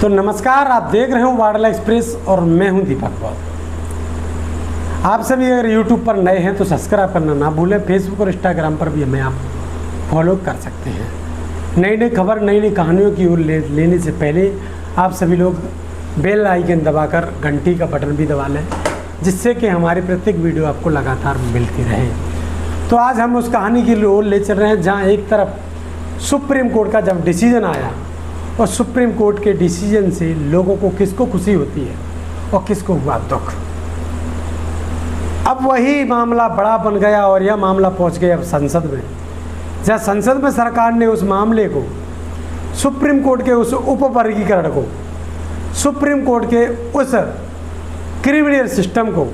तो नमस्कार, आप देख रहे हो वाडला एक्सप्रेस और मैं हूं दीपक बौद्ध। आप सभी अगर YouTube पर नए हैं तो सब्सक्राइब करना ना भूलें। फेसबुक और इंस्टाग्राम पर भी हमें आप फॉलो कर सकते हैं। नई नई खबर, नई नई कहानियों की ओर लेने से पहले आप सभी लोग बेल आइकन दबाकर घंटी का बटन भी दबा लें, जिससे कि हमारी प्रत्येक वीडियो आपको लगातार मिलती रहे। तो आज हम उस कहानी की ओर ले चल रहे हैं जहाँ एक तरफ सुप्रीम कोर्ट का जब डिसीजन आया और सुप्रीम कोर्ट के डिसीजन से लोगों को किसको खुशी होती है और किसको हुआ दुख। अब वही मामला बड़ा बन गया और यह मामला पहुंच गया अब संसद में, जहाँ संसद में सरकार ने उस मामले को, सुप्रीम कोर्ट के उस उप वर्गीकरण को, सुप्रीम कोर्ट के उस क्रिमिनल सिस्टम को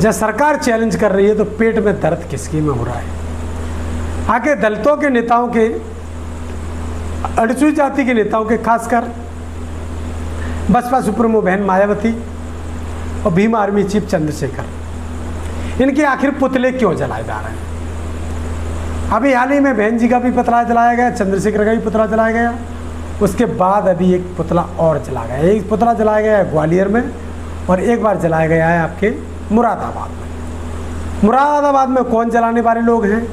जब सरकार चैलेंज कर रही है तो पेट में दर्द किसकी में हो रहा है। आगे दलितों के नेताओं के, अनुसूचित जाति के नेताओं के, खासकर बसपा सुप्रीमो बहन मायावती और भीम आर्मी चीफ चंद्रशेखर, इनके आखिर पुतले क्यों जलाए जा रहे हैं। अभी हाल ही में बहन जी का भी पुतला जलाया गया, चंद्रशेखर का भी पुतला जलाया गया। उसके बाद अभी एक पुतला और जला गया। एक पुतला जलाया गया है ग्वालियर में और एक बार जलाया गया है आपके मुरादाबाद में। मुरादाबाद में कौन जलाने वाले लोग हैं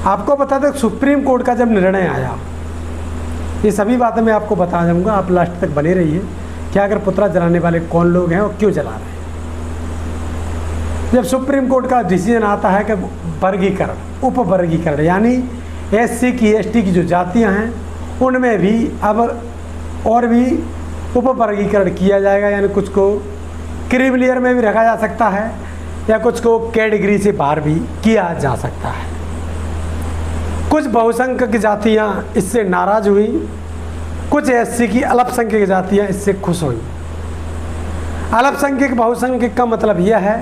आपको बता दें। सुप्रीम कोर्ट का जब निर्णय आया, ये सभी बातें मैं आपको बता दूंगा, आप लास्ट तक बने रहिए। क्या अगर पुतला जलाने वाले कौन लोग हैं और क्यों जला रहे हैं। जब सुप्रीम कोर्ट का डिसीजन आता है कि वर्गीकरण, उप वर्गीकरण, यानी SC की ST की जो जातियां हैं उनमें भी अब और भी उप वर्गीकरण किया जाएगा, यानी कुछ को क्रिमिनल में भी रखा जा सकता है या कुछ को कैटेगरी से बाहर भी किया जा सकता है। कुछ बहुसंख्यक जातियां इससे नाराज हुई, कुछ SC की अल्पसंख्यक जातियां इससे खुश हुई। अल्पसंख्यक बहुसंख्यक का मतलब यह है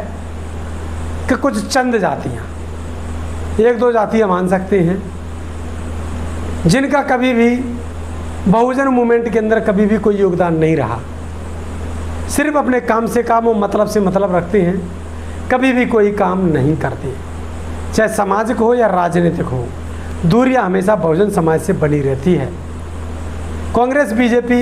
कि कुछ चंद जातियां, एक दो जातियां मान सकते हैं, जिनका कभी भी बहुजन मूवमेंट के अंदर कभी भी कोई योगदान नहीं रहा, सिर्फ अपने काम से काम और मतलब से मतलब रखते हैं, कभी भी कोई काम नहीं करते, चाहे सामाजिक हो या राजनीतिक हो। दूरियां हमेशा बहुजन समाज से बनी रहती है। कांग्रेस, बीजेपी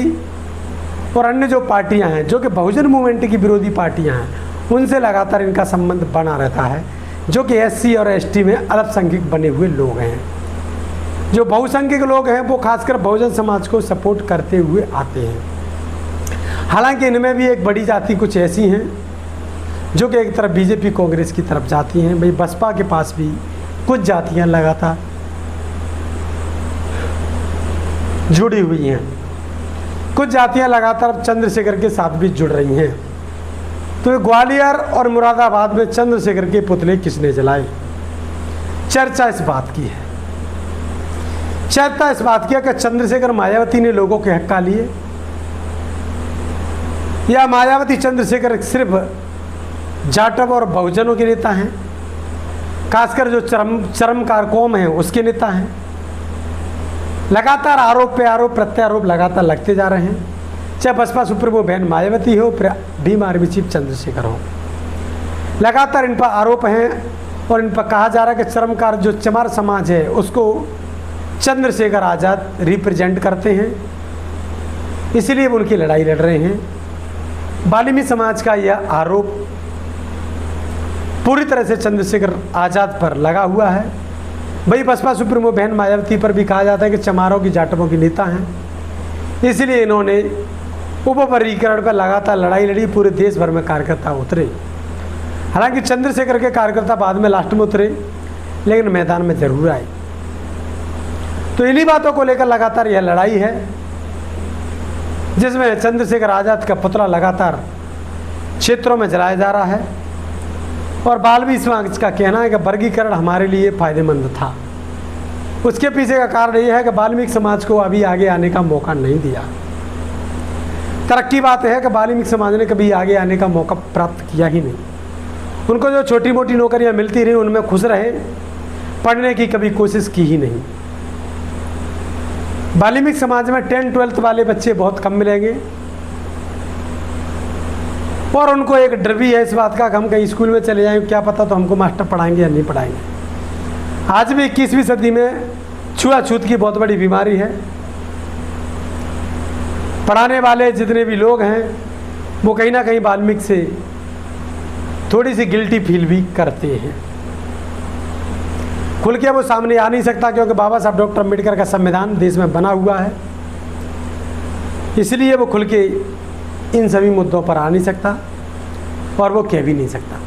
और अन्य जो पार्टियां हैं जो कि बहुजन मूवमेंट की विरोधी पार्टियां हैं, उनसे लगातार इनका संबंध बना रहता है, जो कि SC और ST में अल्पसंख्यक बने हुए लोग हैं। जो बहुसंख्यक लोग हैं वो खासकर बहुजन समाज को सपोर्ट करते हुए आते हैं। हालांकि इनमें भी एक बड़ी जाति कुछ ऐसी हैं जो कि एक तरफ बीजेपी कांग्रेस की तरफ जाती हैं। भाई बसपा के पास भी कुछ जातियां लगातार जुड़ी हुई हैं, कुछ जातियां लगातार चंद्रशेखर के साथ भी जुड़ रही हैं। तो ग्वालियर और मुरादाबाद में चंद्रशेखर के पुतले किसने जलाए, चर्चा इस बात की है। चर्चा इस बात की है कि चंद्रशेखर मायावती ने लोगों के हक का लिए, या मायावती चंद्रशेखर सिर्फ जाटव और बहुजनों के नेता हैं, खासकर जो चरमकार कौम है उसके नेता हैं। लगातार आरोप पे आरोप, प्रत्यारोप लगातार लगते जा रहे हैं, चाहे बसपा सुप्रीमो बहन मायावती हो, भीम आर्मी चीफ चंद्रशेखर हो। लगातार इन पर आरोप हैं और इन पर कहा जा रहा है कि चरमकार जो चमार समाज है उसको चंद्रशेखर आज़ाद रिप्रेजेंट करते हैं, इसलिए वो उनकी लड़ाई लड़ रहे हैं। वाल्मीकि समाज का यह आरोप पूरी तरह से चंद्रशेखर आज़ाद पर लगा हुआ है। भाई बसपा सुप्रीमो बहन मायावती पर भी कहा जाता है कि चमारों की, जाटवों की नेता हैं, इसलिए इन्होंने उप वर्गीकरण पर लगातार लड़ाई लड़ी। पूरे देश भर में कार्यकर्ता उतरे। हालांकि चंद्रशेखर के कार्यकर्ता बाद में लास्ट में उतरे, लेकिन मैदान में जरूर आए। तो इन्हीं बातों को लेकर लगातार यह लड़ाई है, जिसमें चंद्रशेखर आज़ाद का पुतला लगातार क्षेत्रों में जलाया जा रहा है। और वाल्मीकि समाज का कहना है कि वर्गीकरण हमारे लिए फायदेमंद था। उसके पीछे का कारण यह है कि वाल्मीकि समाज को अभी आगे आने का मौका नहीं दिया। तरक्की बात है कि वाल्मीकि समाज ने कभी आगे आने का मौका प्राप्त किया ही नहीं। उनको जो छोटी मोटी नौकरियां मिलती रही उनमें खुश रहे, पढ़ने की कभी कोशिश की ही नहीं। वाल्मीकि समाज में 10-12 वाले बच्चे बहुत कम मिलेंगे और उनको एक डर भी है इस बात का कि हम कहीं स्कूल में चले जाएं, क्या पता तो हमको मास्टर पढ़ाएंगे या नहीं पढ़ाएंगे। आज भी 21वीं सदी में छुआछूत की बहुत बड़ी बीमारी है। पढ़ाने वाले जितने भी लोग हैं वो कहीं ना कहीं वाल्मीकि से थोड़ी सी गिल्टी फील भी करते हैं। खुल के वो सामने आ नहीं सकता क्योंकि बाबा साहब डॉक्टर अम्बेडकर का संविधान देश में बना हुआ है, इसलिए वो खुल के इन सभी मुद्दों पर आ नहीं सकता और वो कह भी नहीं सकता।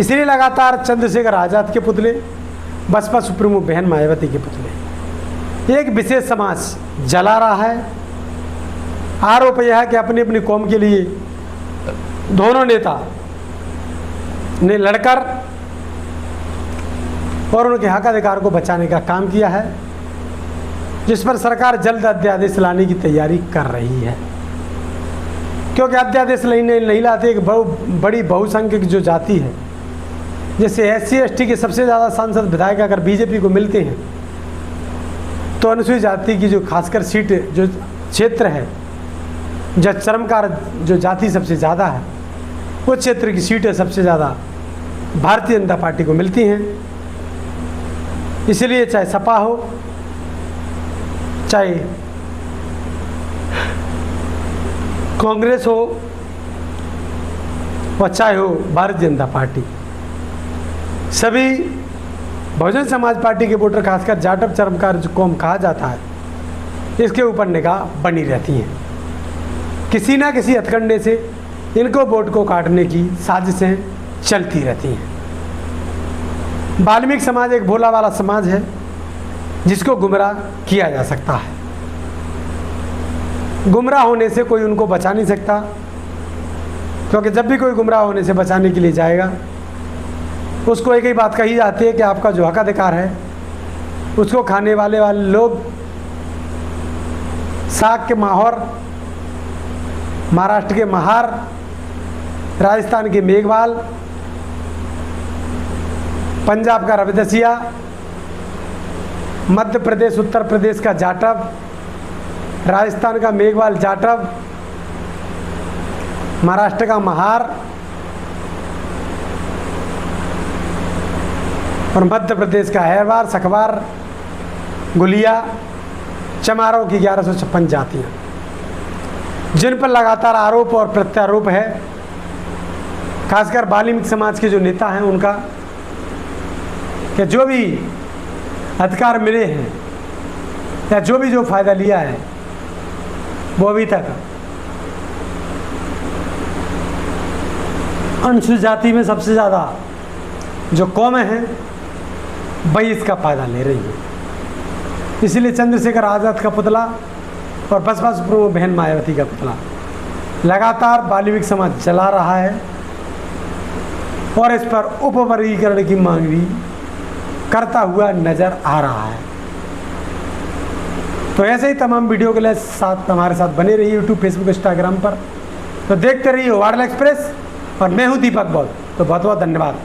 इसलिए लगातार चंद्रशेखर आज़ाद के पुतले, बसपा सुप्रीमो बहन मायावती के पुतले एक विशेष समाज जला रहा है। आरोप यह है कि अपनी अपनी कौम के लिए दोनों नेता ने लड़कर और उनके हक अधिकार को बचाने का काम किया है, जिस पर सरकार जल्द अध्यादेश लाने की तैयारी कर रही है। क्योंकि अध्यादेश नहीं लाते एक बड़ी बहुसंख्यक जो जाति है, जैसे SC ST के सबसे ज़्यादा सांसद विधायक अगर बीजेपी को मिलते हैं तो अनुसूचित जाति की जो खासकर सीट जो क्षेत्र है, जो चरमकार जो जाति सबसे ज़्यादा है, वो क्षेत्र की सीटें सबसे ज़्यादा भारतीय जनता पार्टी को मिलती हैं। इसलिए चाहे सपा हो, चाहे कांग्रेस हो और चाहे हो भारतीय जनता पार्टी, सभी बहुजन समाज पार्टी के वोटर खासकर जाटव चरमकार जो कौम कहा जाता है, इसके ऊपर निगाह बनी रहती है। किसी ना किसी हथकंडे से इनको वोट को काटने की साजिशें चलती रहती हैं। वाल्मीकि समाज एक भोला वाला समाज है जिसको गुमराह किया जा सकता है। गुमराह होने से कोई उनको बचा नहीं सकता, क्योंकि जब भी कोई गुमराह होने से बचाने के लिए जाएगा उसको एक ही बात कही जाती है कि आपका जो हक अधिकार है उसको खाने वाले लोग साग के माहौर, महाराष्ट्र के महार, राजस्थान के मेघवाल, पंजाब का रविदसिया, मध्य प्रदेश उत्तर प्रदेश का जाटव, राजस्थान का मेघवाल जाटव, महाराष्ट्र का महार और मध्य प्रदेश का हैरवार, सखवार, गुलिया, चमारों की 1156 जातियाँ, जिन पर लगातार आरोप और प्रत्यारोप है, खासकर वाल्मीकि समाज के जो नेता हैं उनका, कि जो भी अधिकार मिले हैं या जो भी जो फायदा लिया है वो अभी तक अनुसूचित जाति में सबसे ज़्यादा जो कौमें हैं वही इसका फायदा ले रही है। इसलिए चंद्रशेखर आज़ाद का पुतला और बसपा सुप्रीमो बहन मायावती का पुतला लगातार वाल्मीकि समाज जला रहा है और इस पर उपवर्गीकरण की मांग भी करता हुआ नजर आ रहा है। तो ऐसे ही तमाम वीडियो के लिए हमारे साथ बने रहिए यूट्यूब, फेसबुक, इंस्टाग्राम पर। तो देखते रहिए वार्डल एक्सप्रेस और मैं हूं दीपक बौद्ध। तो बहुत बहुत धन्यवाद।